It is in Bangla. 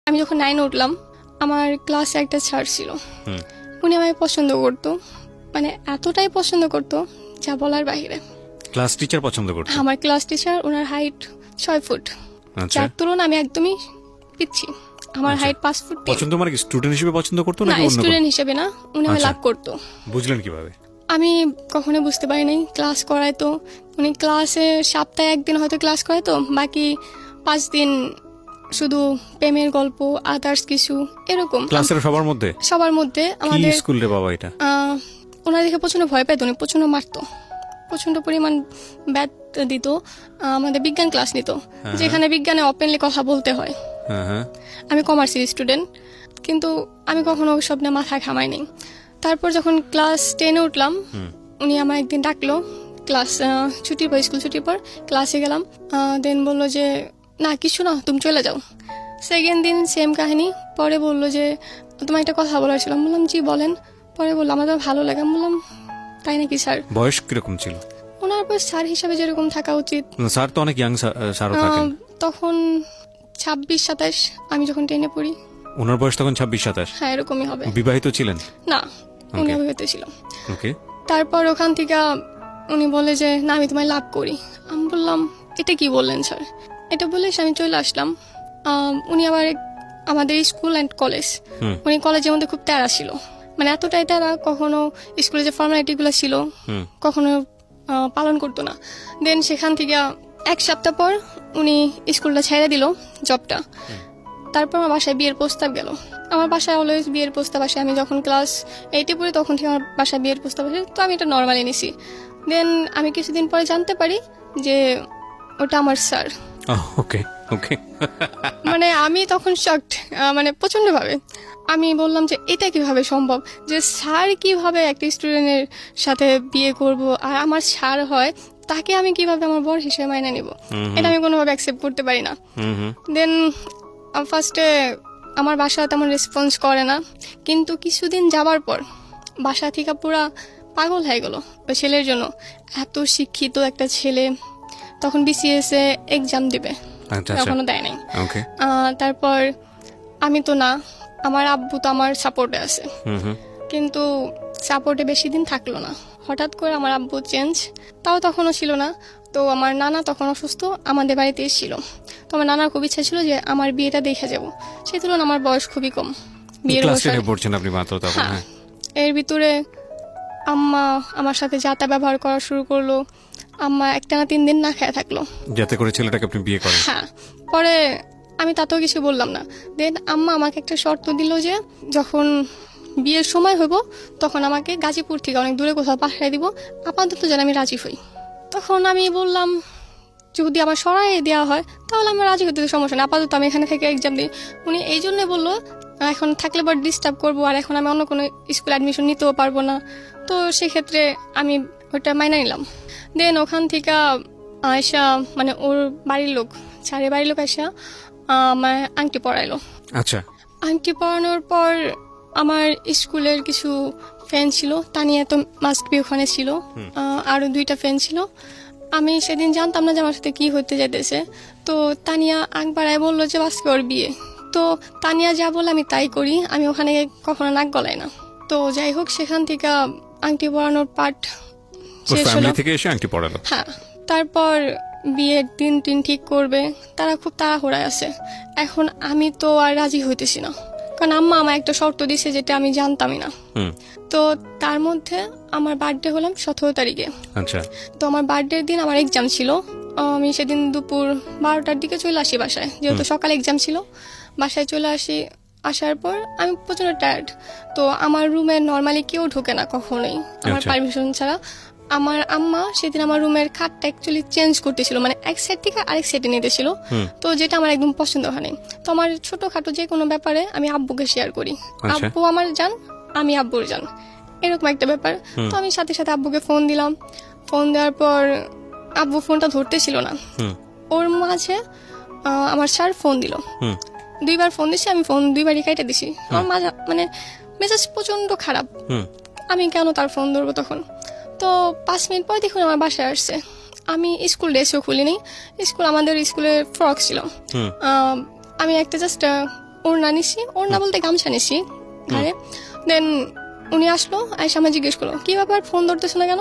আমি যখন 9 উঠলাম, আমার ক্লাসে একটা স্যার ছিল। উনি আমায় পছন্দ করতো, মানে এতটাই পছন্দ করতো যা বলার বাইরে। ক্লাস টিচার পছন্দ করতো? আমার ক্লাস টিচার, ওনার হাইট 6 ফুট, আচ্ছা। যার তুলনায় আমি একদমই পিচ্ছি। আমার হাইট 5 ফুট। পছন্দ মানে কি স্টুডেন্ট হিসেবে পছন্দ করতো না, নাকি অন্য? স্টুডেন্ট হিসেবে না, উনি আমায় আচ্ছা। লাভ করতো। বুঝলেন কিভাবে? আমি কখনো বুঝতে পারি নাই। ক্লাস করাইতো উনি, ক্লাসে সপ্তাহে একদিন হয়তো ক্লাস করাইতো, বাকি 5 দিন শুধু প্রেমের গল্প, আদার্স কিছু এরকম। ক্লাসের সবার মধ্যে? সবার মধ্যে। কি আমাদের স্কুল রে বাবা এটা? ওনার দেখে প্রচন্ড ভয় পেত, উনি প্রচন্ড মারতো, প্রচন্ড পরিমাণ ব্যাট দিত। আমাদের বিজ্ঞান ক্লাস নিত, যেখানে বিজ্ঞানে ওপেনলি কথা বলতে হয়। আমি কমার্সের স্টুডেন্ট, কিন্তু আমি কখনো ওসব নিয়ে মাথা ঘামাইনি। তারপর যখন ক্লাস 10-এ উঠলাম, উনি আমার একদিন ডাকলো, ক্লাস ছুটির পর, স্কুল ছুটির পর ক্লাসে গেলাম। দেন বললো যে না কিছু না, তুমি চলে যাও। সেকেন্ড দিন সেম কাহিনী। পরে বললো যে তোমার একটা কথা বলার ছিল। আমি বললাম জি বলেন। পরে বললো আমার তো ভালো লাগে। আমি বললাম তাই নাকি স্যার? বয়স কিরকম ছিল ওনার বয়স স্যার হিসাবে যেরকম থাকা উচিত। স্যার তো অনেক ইয়াং স্যারও থাকেন। তখন 26-27, আমি যখন 10-এ পড়ি। ওনার বয়স তখন 26-27? হ্যাঁ, এরকমই হবে। বিবাহিত ছিলেন? না, উনি অবিবাহিত ছিল। ওকে। তারপর ওখান থেকে উনি বলে যে না আমি তোমায় লাভ করি। আমি বললাম এটা কি বললেন স্যার? এটা বলে আমি চলে আসলাম। উনি আবার আমাদের স্কুল অ্যান্ড কলেজ, উনি কলেজের মধ্যে খুব তেরা ছিল, মানে এতটাই তেরা, কখনো স্কুলে যে ফর্মালিটিগুলো ছিল কখনো পালন করতো না। দেন সেখান থেকে 1 সপ্তাহ পর উনি স্কুলটা ছেড়ে দিল, জবটা। তারপর আমার বাসায় বিয়ের প্রস্তাব গেল। আমার বাসায় অলওয়েজ বিয়ের প্রস্তাব আসে। আমি যখন ক্লাস 8-এ পড়ি তখন থেকে আমার বাসায় বিয়ের প্রস্তাব আসে, তো আমি এটা নর্মালি নিছি। দেন আমি কিছুদিন পরে জানতে পারি যে ওটা আমার স্যার। ওকে ওকে। মানে আমি তখন শকড, মানে প্রচন্ডভাবে। আমি বললাম যে এটা কিভাবে সম্ভব, যে স্যার কিভাবে একটা স্টুডেন্টের সাথে বিয়ে করব, আর আমার স্যার হয়, তাকে আমি কিভাবে আমার বর হিসেবে মাইনে নিব? এটা আমি কোনোভাবে অ্যাকসেপ্ট করতে পারি না। দেন ফার্স্টে আমার বাসা তেমন রেসপন্স করে না, কিন্তু কিছুদিন যাবার পর বাসা থেকে পুরা পাগল হয়ে গেল ওই ছেলের জন্য। এত শিক্ষিত একটা ছেলে, তখন বিসিএস এ এক্সাম দিবে, এখনো দেয় নাই। তারপর আমি তো না, আমার আব্বু তো আমার সাপোর্টে আছে, কিন্তু সাপোর্টে বেশি দিন থাকলো না। হঠাৎ করে আমার আব্বু চেঞ্জ, তাও তখনও ছিল না। তো আমার নানা তখন অসুস্থ, আমাদের বাড়িতে এসেছিল। তো আমার নানার খুব ইচ্ছা ছিল যে আমার বিয়েটা দেখে যাব। সেই তুলনায় আমার বয়স খুবই কম, বিয়ের বয়স। হ্যাঁ, এর ভিতরে আম্মা আমার সাথে যাতা ব্যবহার করা শুরু করলো। আম্মা একটানা 3 দিন না খেয়ে থাকলো, যাতে করে ছেলেটাকে আপনি বিয়ে করেন। হ্যাঁ। পরে আমি তাতেও কিছু বললাম না। দেন আম্মা আমাকে একটা শর্ত দিল যে যখন বিয়ের সময় হইব তখন আমাকে গাজীপুর থেকে অনেক দূরে কোথাও পাঠিয়ে দিব, আপাতত যেন আমি রাজি হই। তখন আমি বললাম যদি আমার সরাই দেওয়া হয় তাহলে আমি রাজি হতে সমস্যা নেই, আপাতত আমি এখানে থেকে এক্সাম দিই। উনি এই জন্যে বললো এখন থাকলে পর ডিস্টার্ব করবো, আর এখন আমি অন্য কোনো স্কুলে অ্যাডমিশন নিতেও পারবো না। তো সেক্ষেত্রে আমি ওটা মাইনা নিলাম। দেন ওখান থেকে আয়সা, মানে ওর বাড়ির লোক, স্যারের বাড়ির লোক আয়সা আমার আংটি পরাইলো। আচ্ছা। আংটি পরানোর পর আমার স্কুলের কিছু ফ্রেন্ড ছিল, তানিয়া তো মাস্ট বি ওখানে ছিল, আরো 2টা ফ্রেন্ড ছিল। আমি সেদিন জানতাম না যে আমার সাথে কি হতে যেতেছে। তো তানিয়া একবার বললো যে আজকে ওর বিয়ে। তো তানিয়া যা বলে আমি তাই করি, আমি ওখানে কখনো নাক গলাই না। তো যাই হোক, সেখান থেকে আংটি পরানোর পার্ট শেষ হলো। হ্যাঁ, তারপর বিয়ের দিন ঠিক করবে, তারা খুব তাড়াহুড়ায় আছে। এখন আমি তো আর রাজি হইতেছি না, কারণ আম্মা আমার একটা শর্ত দিছে যেটা আমি জানতামই না। তো তার মধ্যে আমার বার্থডে হলাম 17 তারিখে। আচ্ছা। তো আমার বার্থডের দিন আমার এক্সাম ছিল। আমি সেদিন দুপুর 12টার দিকে চলে আসি বাসায়, যেহেতু সকালে এক্সাম ছিল। বাসায় চলে আসি, আসার পর আমি প্রচন্ড টায়ার্ড। তো আমার রুমে নর্মালি কেউ ঢোকে না কখনোই আমার পারমিশন ছাড়া। আমার আম্মা সেদিন আমার রুমের খাটটা অ্যাকচুয়ালি চেঞ্জ করতেছিল, মানে এক সাইড থেকে আরেক সাইডে নিতেছিল। তো যেটা আমার একদম পছন্দ হয়নি। তো আমার ছোটখাটো যে কোনো ব্যাপারে আমি আব্বুকে শেয়ার করি, আব্বু আমার জান, আমি আব্বুর জান, এরকম একটা ব্যাপার। তো আমি সাথে সাথে আব্বুকে ফোন দিলাম। ফোন দেওয়ার পর আব্বু ফোনটা ধরতেছিল না। ওর মাঝে আমার স্যার ফোন দিল, 2বার ফোন দিছি, আমি ফোন 2বারই কেটে দিছি। আমার মাঝে মানে মেজাজ প্রচন্ড খারাপ, আমি কেন তার ফোন ধরবো তখন। তো 5 মিনিট পর দেখুন আমার বাসায় আসছে। আমি স্কুল ড্রেসও খুলিনি, আমাদের স্কুলের ফ্রক ছিল। আমি একটা জাস্ট ওড়না নিছি, ওড়না বলতে গামছা নিছি ঘাড়ে। দেন উনি আসলো, আয়সা আমায় জিজ্ঞেস করলো কি ব্যাপার ফোন ধরতেছো না কেন।